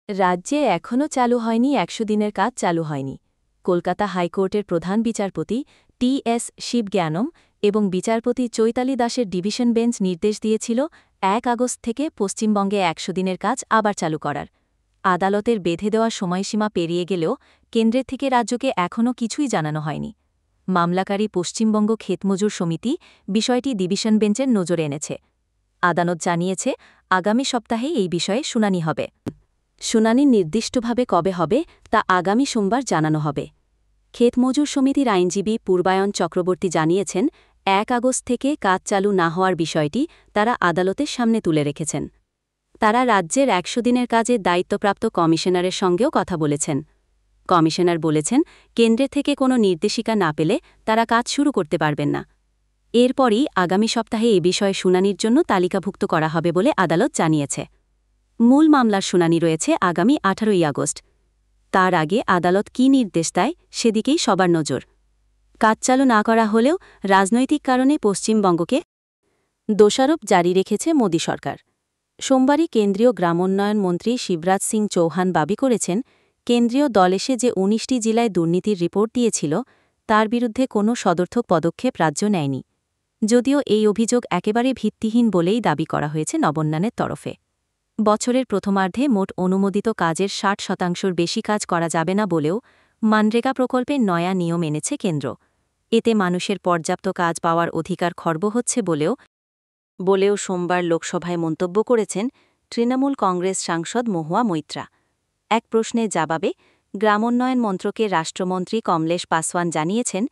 রাজ্যে এখনও চালু হয়নি ১০০ দিনের কাজ চালু হয়নি। কলকাতা হাইকোর্টের প্রধান বিচারপতি টি.এস. শিবজ্ঞানম এবং বিচারপতি চৈতালি দাসের ডিভিশন বেঞ্চ নির্দেশ দিয়েছিল ১ আগস্ট থেকে পশ্চিমবঙ্গে ১০০ দিনের কাজ আবার চালু করার। আদালতের বেঁধে দেওয়া সময়সীমা পেরিয়ে গেলেও কেন্দ্রের থেকে রাজ্যকে এখনও কিছুই জানানো হয়নি। মামলাকারী পশ্চিমবঙ্গ ক্ষেতমজুর সমিতি বিষয়টি ডিভিশন বেঞ্চের নজরে এনেছে। আদালত জানিয়েছে, আগামী সপ্তাহে এই বিষয়ে শুনানি হবে। শুনানি নির্দিষ্টভাবে কবে হবে তা আগামী সোমবার জানানো হবে। ক্ষেতমজুর সমিতির আইনজীবী পূর্বায়ন চক্রবর্তী জানিয়েছেন, ১ আগস্ট থেকে কাজ চালু না হওয়ার বিষয়টি তারা আদালতের সামনে তুলে রেখেছেন। তারা রাজ্যের ১০০ দিনের কাজের দায়িত্বপ্রাপ্ত কমিশনারের সঙ্গেও কথা বলেছেন। কমিশনার বলেছেন, কেন্দ্রের থেকে কোনো নির্দেশিকা না পেলে তারা কাজ শুরু করতে পারবেন না। এরপরই আগামী সপ্তাহে এ বিষয়ে শুনানির জন্য তালিকাভুক্ত করা হবে বলে আদালত জানিয়েছে। মূল মামলার শুনানি রয়েছে আগামী ১৮ই আগস্ট। তার আগে আদালত কী নির্দেশ দেয় সেদিকেই সবার নজর। কাজ চালু না করা হলেও রাজনৈতিক কারণে পশ্চিমবঙ্গকে দোষারোপ জারি রেখেছে মোদী সরকার। সোমবারই কেন্দ্রীয় গ্রামোন্নয়ন মন্ত্রী শিবরাজ সিং চৌহান দাবি করেছেন, কেন্দ্রীয় দল এসে যে ১৯টি জেলায় দুর্নীতির রিপোর্ট দিয়েছিল তার বিরুদ্ধে কোনো সদর্থক পদক্ষেপ রাজ্য নেয়নি। যদিও এই অভিযোগ একেবারে ভিত্তিহীন বলেই দাবি করা হয়েছে নবান্নের তরফে। বছরের প্রথমার্ধে মোট অনুমোদিত কাজের ৬০% বেশি কাজ করা যাবে না বলেও মানরেগা প্রকল্পে নয়া নিয়ম এনেছে কেন্দ্র। এতে মানুষের পর্যাপ্ত কাজ পাওয়ার অধিকার খর্ব হচ্ছে বলেও সোমবার লোকসভায় মন্তব্য করেছেন তৃণমূল কংগ্রেস সাংসদ মহুয়া মৈত্রা। এক প্রশ্নের জবাবে গ্রামোন্নয়ন মন্ত্রকের রাষ্ট্রমন্ত্রী কমলেশ পাসওয়ান জানিয়েছেন,